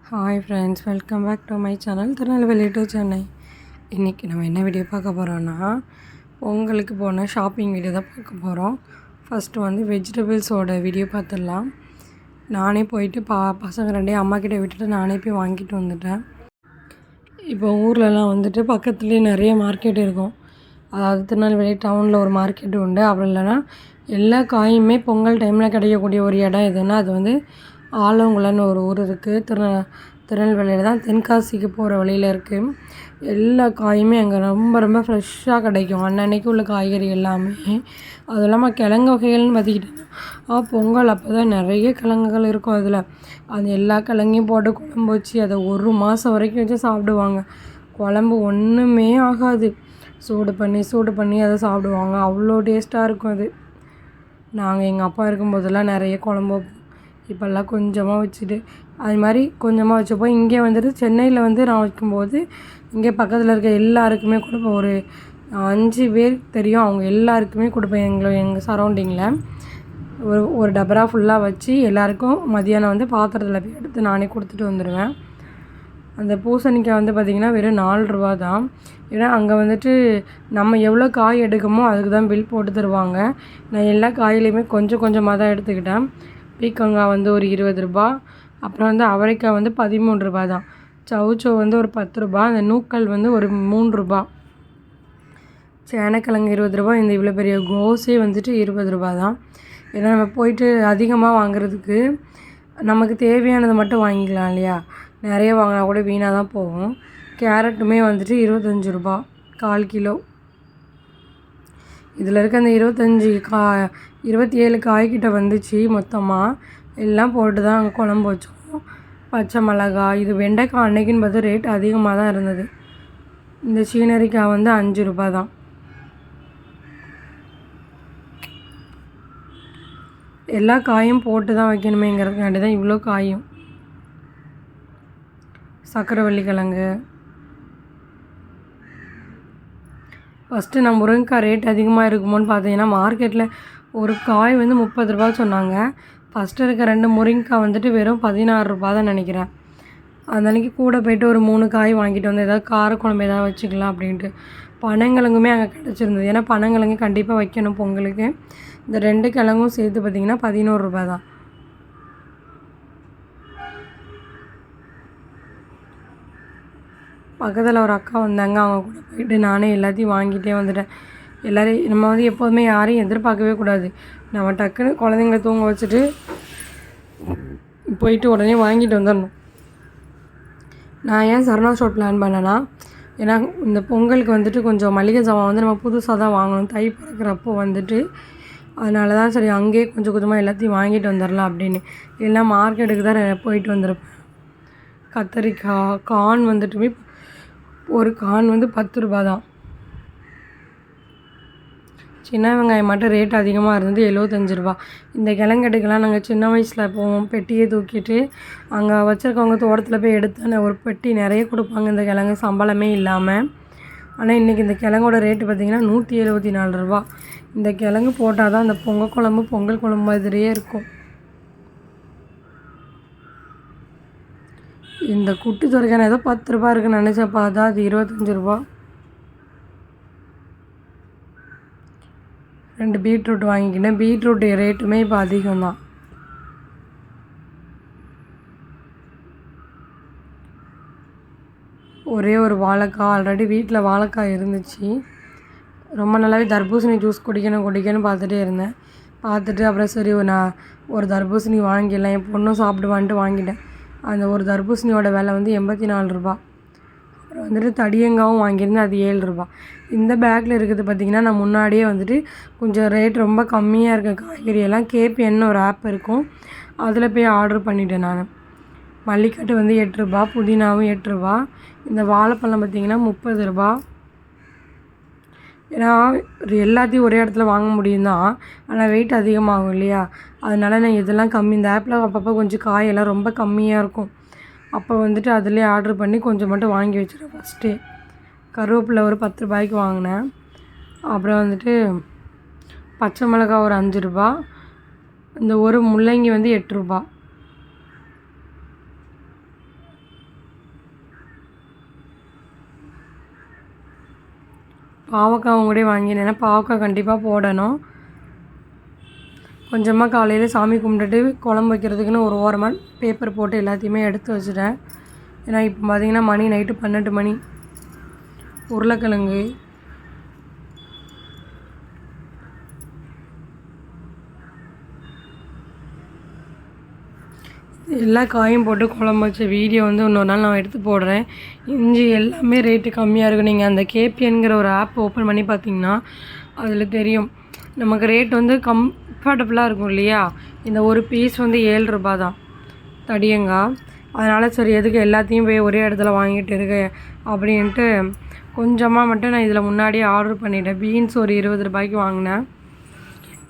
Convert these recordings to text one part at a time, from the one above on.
Hi friends, welcome back to my channel Tirunelveli to Chennai. இன்றைக்கி நம்ம என்ன வீடியோ பார்க்க போகிறோன்னா, பொங்கலுக்கு போன ஷாப்பிங் வீடியோ தான் பார்க்க போகிறோம். ஃபஸ்ட்டு வந்து வெஜிடபிள்ஸோட வீடியோ பார்த்துடலாம். நானே போயிட்டு பசங்க ரெண்டையும் அம்மாக்கிட்ட விட்டுட்டு நானே போய் வாங்கிட்டு வந்துட்டேன். இப்போ ஊர்லலாம் வந்துட்டு பக்கத்துலேயே நிறைய மார்க்கெட் இருக்கும். அதாவது திருநெல்வேலி டவுனில் ஒரு மார்க்கெட் உண்டு. அப்படி இல்லைன்னா எல்லா காயுமே பொங்கல் டைமில் கிடைக்கக்கூடிய ஒரு இடம் எதுன்னா அது வந்து ஆலங்குளம்னு ஒரு ஊர் இருக்குது. திருநெல்வேலியில் தான் தென்காசிக்கு போகிற வழியில் இருக்குது. எல்லா காயுமே அங்கே ரொம்ப ரொம்ப ஃப்ரெஷ்ஷாக கிடைக்கும். அன்னன்னைக்கு உள்ள காய்கறி எல்லாமே. அதுவும் இல்லாமல் கிழங்கு வகைகள்னு பார்த்துக்கிட்டிங்கன்னா பொங்கல் அப்போ தான் நிறைய கிழங்குகள் இருக்கும். அதில் அது எல்லா கிழங்கையும் போட்டு குழம்பு வச்சு அதை ஒரு மாதம் வரைக்கும் வச்சு சாப்பிடுவாங்க. குழம்பு ஒன்றுமே ஆகாது. சூடு பண்ணி அதை சாப்பிடுவாங்க. அவ்வளோ டேஸ்ட்டாக இருக்கும் அது. நாங்கள் எங்கள் அப்பா இருக்கும்போதெல்லாம் நிறைய குழம்பு வைப்போம். இப்போல்லாம் கொஞ்சமாக வச்சுட்டு அது மாதிரி கொஞ்சமாக வச்சுப்போம். இங்கே வந்துட்டு சென்னையில் வந்து நான் வைக்கும்போது இங்கே பக்கத்தில் இருக்க எல்லாருக்குமே கொடுப்பேன். ஒரு 5 பேர் தெரியும், அவங்க எல்லாருக்குமே கொடுப்பேன். எங்கள் சரௌண்டிங்கில் ஒரு டபரா ஃபுல்லாக வச்சு எல்லாேருக்கும் மதியானம் வந்து பாத்திரத்தில் போய் எடுத்து நானே கொடுத்துட்டு வந்துடுவேன். அந்த பூசணிக்காய் வந்து பார்த்திங்கன்னா வெறும் 4 ரூபா தான். ஏன்னா அங்கே வந்துட்டு நம்ம எவ்வளோ காய் எடுக்கமோ அதுக்கு தான் பில் போட்டு தருவாங்க. நான் எல்லா காயிலையுமே கொஞ்சம் கொஞ்சமாக தான் எடுத்துக்கிட்டேன். பீக்கங்காய் வந்து ஒரு 20 ரூபா, அப்புறம் வந்து அவரைக்காய் வந்து 13 ரூபா தான். சவுச்சோ வந்து ஒரு 10 ரூபா, அந்த நூக்கல் வந்து ஒரு 3 ரூபா, சேனக்கிழங்கு 20 ரூபா, இந்த இவ்வளோ பெரிய கோஸே வந்துட்டு 20 ரூபா தான். ஏன்னா நம்ம போயிட்டு அதிகமாக வாங்குறதுக்கு நமக்கு தேவையானதை மட்டும் வாங்கிக்கலாம் இல்லையா. நிறைய வாங்கினா கூட வீணாக தான் போகும். கேரட்டுமே வந்துட்டு 25 ரூபா 1/4 கிலோ. இதில் இருக்க அந்த 27 காய்கிட்ட வந்துச்சு மொத்தமாக. எல்லாம் போட்டு தான் அங்கே குழம்பு வச்சோம். பச்சை மிளகாய், இது வெண்டைக்காய் அன்னைக்குன்னு பார்த்து ரேட் அதிகமாக தான் இருந்தது. இந்த சீனரிக்காய் வந்து 5 ரூபா தான். எல்லா காயும் போட்டு தான் வைக்கணுமேங்கிறதுக்காண்டி தான் இவ்வளோ காயும். சக்கரவள்ளி கிழங்கு. ஃபஸ்ட்டு நான் முருங்கைக்காய் ரேட் அதிகமாக இருக்குமோன்னு பார்த்தீங்கன்னா மார்க்கெட்டில் ஒரு காய் வந்து 30 ரூபா சொன்னாங்க. ஃபஸ்ட்டு இருக்க 2 முருங்கைக்காய் வந்துட்டு வெறும் 16 ரூபா தான் நினைக்கிறேன். அந்த அன்றைக்கி கூட போய்ட்டு ஒரு 3 காய் வாங்கிட்டு வந்து ஏதாவது காரக்குழம்பு ஏதாவது வச்சுக்கலாம் அப்படின்ட்டு. பனங்கிழங்குமே அங்கே கிடச்சிருந்தது. ஏன்னா பனங்கிழங்கு கண்டிப்பாக வைக்கணும் பொங்கலுக்கு. இந்த 2 கிழங்கும் சேர்த்து பார்த்திங்கன்னா 11 ரூபா தான். பக்கத்தில் ஒரு அக்கா வந்தாங்க, அவங்க கூட போயிட்டு நானே எல்லாத்தையும் வாங்கிட்டே வந்துட்டேன். எல்லோரையும் நம்ம வந்து எப்போதுமே யாரையும் எதிர்பார்க்கவே கூடாது. நம்ம டக்குன்னு குழந்தைங்கள தூங்க வச்சுட்டு போயிட்டு உடனே வாங்கிட்டு வந்துடணும். நான் ஏன் சரணா ஸ்டோர் பிளான் பண்ணேன்னா, ஏன்னா இந்த பொங்கலுக்கு வந்துட்டு கொஞ்சம் மளிகை ஜாமான் வந்து நம்ம புதுசாக தான் வாங்கணும் தை பிறக்கிறப்போ வந்துட்டு. அதனால தான் சரி அங்கேயே கொஞ்சம் கொஞ்சமாக எல்லாத்தையும் வாங்கிட்டு வந்துடலாம் அப்படின்னு. இல்லைன்னா மார்க்கெட்டுக்கு தான் போயிட்டு வந்திருப்பேன். கத்தரிக்காய், கார்ன் வந்துட்டுமே ஒரு கார்ன் வந்து 10 ரூபா தான். சின்ன வெங்காயம் மட்டும் ரேட் அதிகமாக இருந்தது, 75 ரூபா. இந்த கிழங்கட்டுக்கெல்லாம் நாங்கள் சின்ன வயசில் போவோம், பெட்டியை தூக்கிட்டு அங்கே வச்சுருக்கவங்க தோட்டத்தில் போய் எடுத்து ஒரு பெட்டி நிறைய கொடுப்பாங்க இந்த கிழங்கு சம்பளமே இல்லாமல். ஆனால் இன்றைக்கி இந்த கிழங்கோட ரேட்டு பார்த்திங்கன்னா 174 ரூபா. இந்த கிழங்கு போட்டால் தான் அந்த பொங்கல் குழம்பு மாதிரியே இருக்கும். இந்த குட்டி துறைக்கான ஏதோ 10 ரூபா இருக்குன்னு நினச்சப்பா, அதான் அது 25 ரூபா. 2 பீட்ரூட் வாங்கிக்கிட்டேன். பீட்ரூட் ரேட்டுமே இப்போ அதிகம்தான். ஒரே ஒரு வாழைக்காய், ஆல்ரெடி வீட்டில் வாழைக்காய் இருந்துச்சு. ரொம்ப நாளாகவே தர்பூசணி ஜூஸ் குடிக்கணும்னு பார்த்துட்டே இருந்தேன். பார்த்துட்டு அப்புறம் சரி நான் ஒரு தர்பூசணி வாங்கிடலாம், என் பொண்ணும் சாப்பிடுவான்ட்டு வாங்கிட்டேன். அந்த ஒரு தர்பூசணியோட விலை வந்து 84 ரூபா. அப்புறம் வந்துட்டு தடியங்காவும் வாங்கியிருந்தேன், அது 7 ரூபா. இந்த பேக்கில் இருக்குது பார்த்திங்கன்னா, நான் முன்னாடியே வந்துட்டு கொஞ்சம் ரேட் ரொம்ப கம்மியாக இருக்க காய்கறியெல்லாம் கேபிஎன்னு ஒரு ஆப் இருக்கும், அதில் போய் ஆர்டர் பண்ணிட்டேன் நான். மல்லிக்கட்டு வந்து 8 ரூபா, புதினாவும் 8 ரூபா. இந்த வாழைப்பழம் பார்த்திங்கன்னா 30 ரூபா. ஏன்னா எல்லாத்தையும் ஒரே இடத்துல வாங்க முடியும் தான், ஆனால் வெயிட் அதிகமாகும் இல்லையா. அதனால நான் இதெல்லாம் கம்மி, இந்த ஆப்பில் அப்பப்போ கொஞ்சம் காயெல்லாம் ரொம்ப கம்மியாக இருக்கும். அப்போ வந்துட்டு அதிலே ஆர்டர் பண்ணி கொஞ்சம் மட்டும் வாங்கி வச்சுருவேன் ஃபஸ்ட்டே. கருவேப்பிலை ஒரு 10 ரூபாய்க்கு வாங்கினேன். அப்புறம் வந்துட்டு பச்சை மிளகாய் ஒரு 5 ரூபா. இந்த ஒரு முள்ளங்கி வந்து 8 ரூபா. பாவக்காவும் கூட வாங்கினேன். பாவக்காய் கண்டிப்பாக போடணும். கொஞ்சமாக காலையில் சாமி கும்பிட்டுட்டு குழம்பு வைக்கிறதுக்குன்னு ஒரு ஓரமாக பேப்பர் போட்டு எல்லாத்தையுமே எடுத்து வச்சுட்டேன். ஏன்னா இப்போ பார்த்திங்கன்னா மணி நைட்டு 12 மணி. உருளைக்கிழங்கு, எல்லா காயும் போட்டு குழம்பு வச்ச வீடியோ வந்து இன்னொரு நாள் நான் எடுத்து போடுறேன். இஞ்சி எல்லாமே ரேட்டு கம்மியாக இருக்கும். நீங்கள் அந்த கேபிஎன்கிற ஒரு ஆப் ஓப்பன் பண்ணி பார்த்தீங்கன்னா அதில் தெரியும். நமக்கு ரேட் வந்து கம்ஃபர்டபுளாக இருக்கும் இல்லையா. இந்த ஒரு பீஸ் வந்து 7 ரூபா தான் தடியங்காய். அதனால் சரி எதுக்கு எல்லாத்தையும் போய் ஒரே இடத்துல வாங்கிட்டு இருக்கு அப்படின்ட்டு கொஞ்சமாக மட்டும் நான் இதில் முன்னாடியே ஆர்டர் பண்ணிட்டேன். பீன்ஸ் ஒரு 20 ரூபாய்க்கு வாங்கினேன்.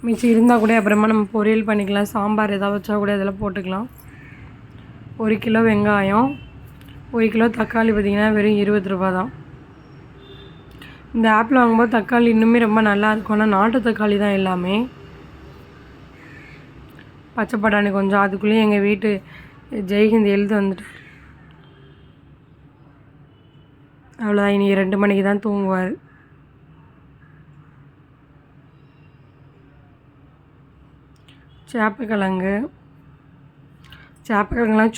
மிச்சம் இருந்தால் கூட அப்புறமா நம்ம பொரியல் பண்ணிக்கலாம். சாம்பார் ஏதாவது வச்சா கூட இதில் போட்டுக்கலாம். 1 கிலோ வெங்காயம், 1 கிலோ தக்காளி பார்த்திங்கன்னா வெறும் 20 ரூபா தான். இந்த ஆப்பில் வாங்கும்போது தக்காளி இன்னுமே ரொம்ப நல்லாயிருக்கும். ஆனால் நாட்டு தக்காளி தான் எல்லாமே. பச்சை பட்டாணி கொஞ்சம். அதுக்குள்ளேயும் எங்கள் வீட்டு ஜெய்ஹிந்த் எழுந்து வந்துட்டு அவ்வளோதான். இனி 2 மணிக்கு தான் தூங்குவார். சேப்பக்கிழங்குலாம்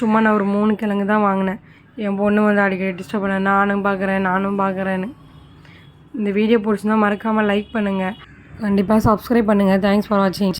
சும்மா நான் ஒரு 3 கிழங்கு தான் வாங்கினேன். என் பொண்ணு வந்து அடிக்கடி டிஸ்டர்ப் பண்ண நானும் பார்க்குறேன்னு. இந்த வீடியோ பிடிச்சிருந்தா மறக்காமல் லைக் பண்ணுங்கள். கண்டிப்பாக சப்ஸ்கிரைப் பண்ணுங்கள். தேங்க்ஸ் ஃபார் வாட்சிங்.